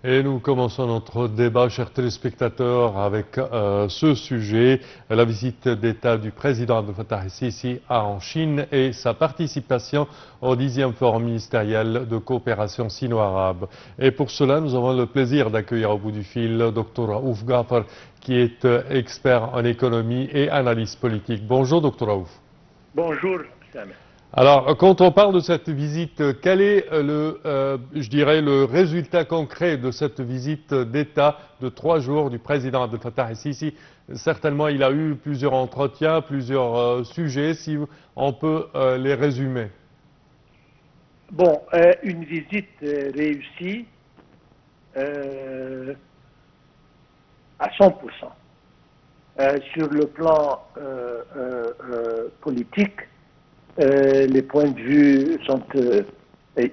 Et nous commençons notre débat, chers téléspectateurs, avec ce sujet, la visite d'État du président Abdel Fattah el-Sisi en Chine et sa participation au 10e forum ministériel de coopération sino-arabe. Et pour cela, nous avons le plaisir d'accueillir au bout du fil Dr Raouf Gafar, qui est expert en économie et analyse politique. Bonjour, Dr Raouf. Bonjour, Sam. Alors, quand on parle de cette visite, quel est je dirais, le résultat concret de cette visite d'État de 3 jours du président Abdel Fattah el-Sisi? Certainement, il a eu plusieurs entretiens, plusieurs sujets, si on peut les résumer. Bon, une visite réussie à 100%. Sur le plan politique, les points de vue sont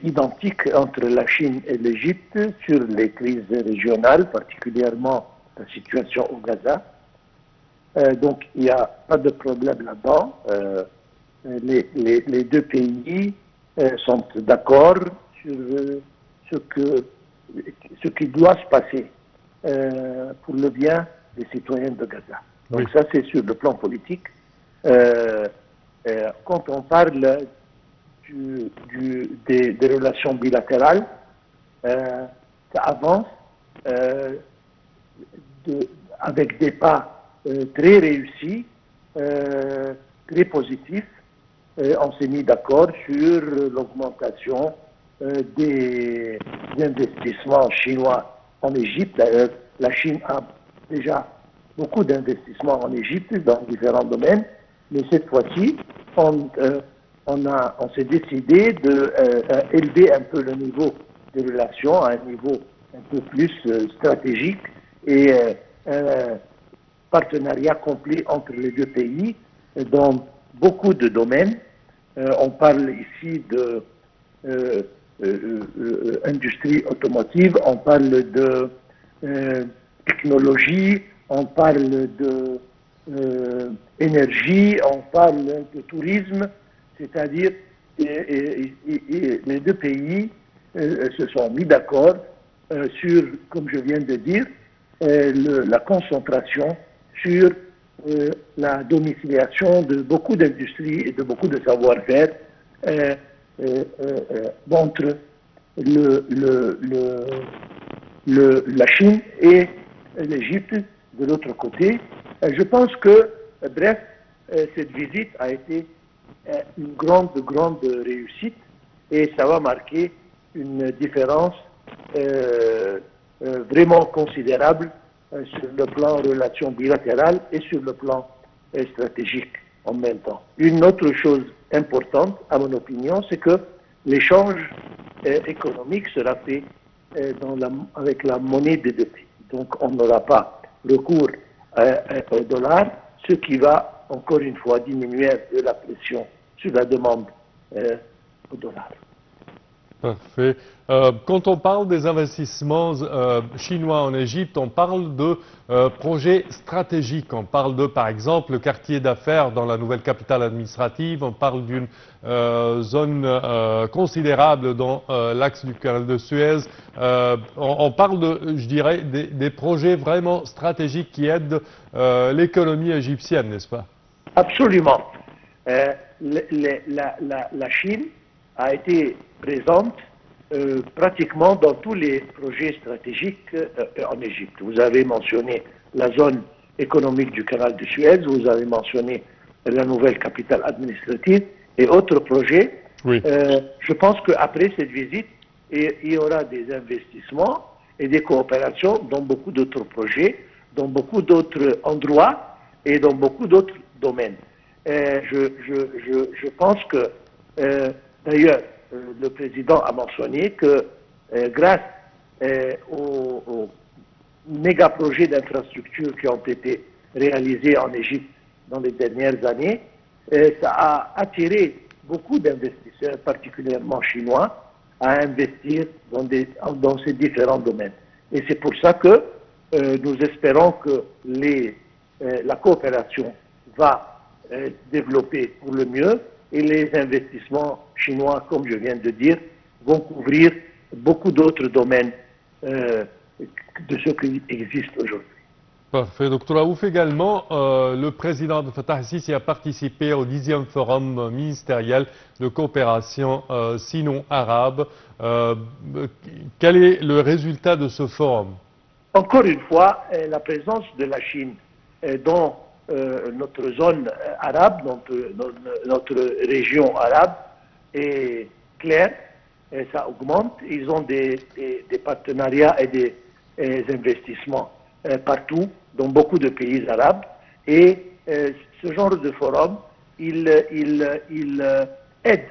identiques entre la Chine et l'Égypte sur les crises régionales, particulièrement la situation au Gaza. Donc il n'y a pas de problème là-dedans. Les deux pays sont d'accord sur ce qui doit se passer pour le bien des citoyens de Gaza. Donc oui, ça c'est sur le plan politique. Quand on parle des relations bilatérales, ça avance avec des pas très réussis, très positifs. On s'est mis d'accord sur l'augmentation des investissements chinois en Égypte. La Chine a déjà beaucoup d'investissements en Égypte dans différents domaines, mais cette fois-ci, on s'est décidé d'élever un peu le niveau des relations à un niveau un peu plus stratégique et un partenariat complet entre les deux pays dans beaucoup de domaines. On parle ici de industrie automotive, on parle de technologie, on parle de énergie, on parle de tourisme, c'est-à-dire les deux pays se sont mis d'accord sur, comme je viens de dire, la concentration sur la domiciliation de beaucoup d'industries et de beaucoup de savoir-faire entre la Chine et l'Égypte de l'autre côté. Je pense que, bref, cette visite a été une grande réussite et ça va marquer une différence vraiment considérable sur le plan relations bilatérales et sur le plan stratégique en même temps. Une autre chose importante, à mon opinion, c'est que l'échange économique sera fait avec la monnaie des deux pays. Donc on n'aura pas recours au dollar, ce qui va encore une fois diminuer de la pression sur la demande au dollar. Parfait. Quand on parle des investissements chinois en Égypte, on parle de projets stratégiques. On parle de, par exemple, le quartier d'affaires dans la nouvelle capitale administrative. On parle d'une zone considérable dans l'axe du canal de Suez. On parle de, je dirais, des projets vraiment stratégiques qui aident l'économie égyptienne, n'est-ce pas? Absolument. La Chine a été présente pratiquement dans tous les projets stratégiques en Égypte. Vous avez mentionné la zone économique du canal de Suez, vous avez mentionné la nouvelle capitale administrative et autres projets. Oui. Je pense qu'après cette visite, il y aura des investissements et des coopérations dans beaucoup d'autres projets, dans beaucoup d'autres endroits et dans beaucoup d'autres domaines. Je pense que, d'ailleurs, le président a mentionné que grâce aux méga projets d'infrastructure qui ont été réalisés en Égypte dans les dernières années, ça a attiré beaucoup d'investisseurs, particulièrement chinois, à investir dans ces différents domaines. Et c'est pour ça que nous espérons que la coopération va développer pour le mieux et les investissements chinois, comme je viens de dire, vont couvrir beaucoup d'autres domaines de ce qui existe aujourd'hui. Parfait. Dr Raouf, également, le président de Fattah el-Sisi a participé au 10e forum ministériel de coopération sino-arabe. Quel est le résultat de ce forum? Encore une fois, la présence de la Chine dans notre zone arabe, notre région arabe est claire, et ça augmente. Ils ont des partenariats et des investissements partout, dans beaucoup de pays arabes. Et ce genre de forum, il aide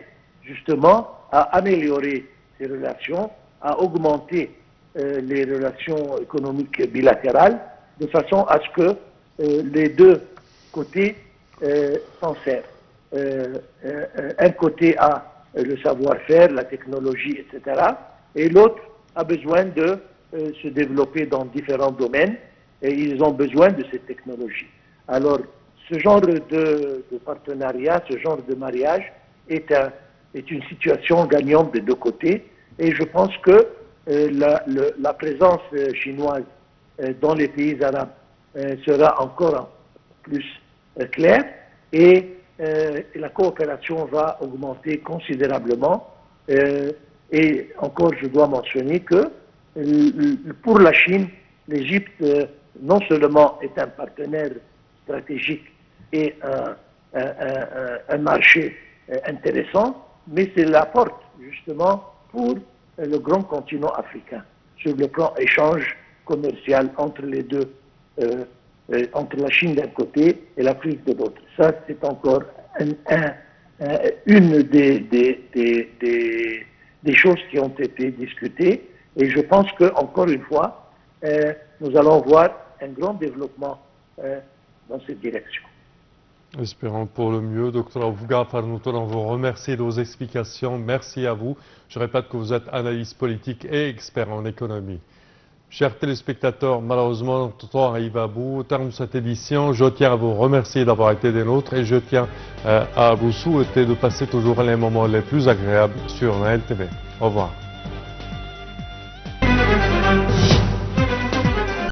justement à améliorer ces relations, à augmenter les relations économiques bilatérales, de façon à ce que les deux côtés s'en servent. Un côté a le savoir-faire, la technologie, etc. Et l'autre a besoin de se développer dans différents domaines et ils ont besoin de ces technologies. Alors, ce genre de partenariat, ce genre de mariage est une situation gagnante des deux côtés et je pense que la présence chinoise dans les pays arabes sera encore plus claire et la coopération va augmenter considérablement. Et encore, je dois mentionner que pour la Chine, l'Égypte non seulement est un partenaire stratégique et un marché intéressant, mais c'est la porte justement pour le grand continent africain sur le plan échange commercial entre les deux, entre la Chine d'un côté et l'Afrique de l'autre. Ça, c'est encore une des choses qui ont été discutées et je pense que encore une fois, nous allons voir un grand développement dans cette direction. Espérons pour le mieux. Dr Raouf Ghafar, nous tenons à vous remercier de vos explications. Merci à vous. Je répète que vous êtes analyste politique et expert en économie. Chers téléspectateurs, malheureusement, notre temps arrive à bout. Au terme de cette édition, je tiens à vous remercier d'avoir été des nôtres et je tiens à vous souhaiter de passer toujours les moments les plus agréables sur NAEL TV. Au revoir.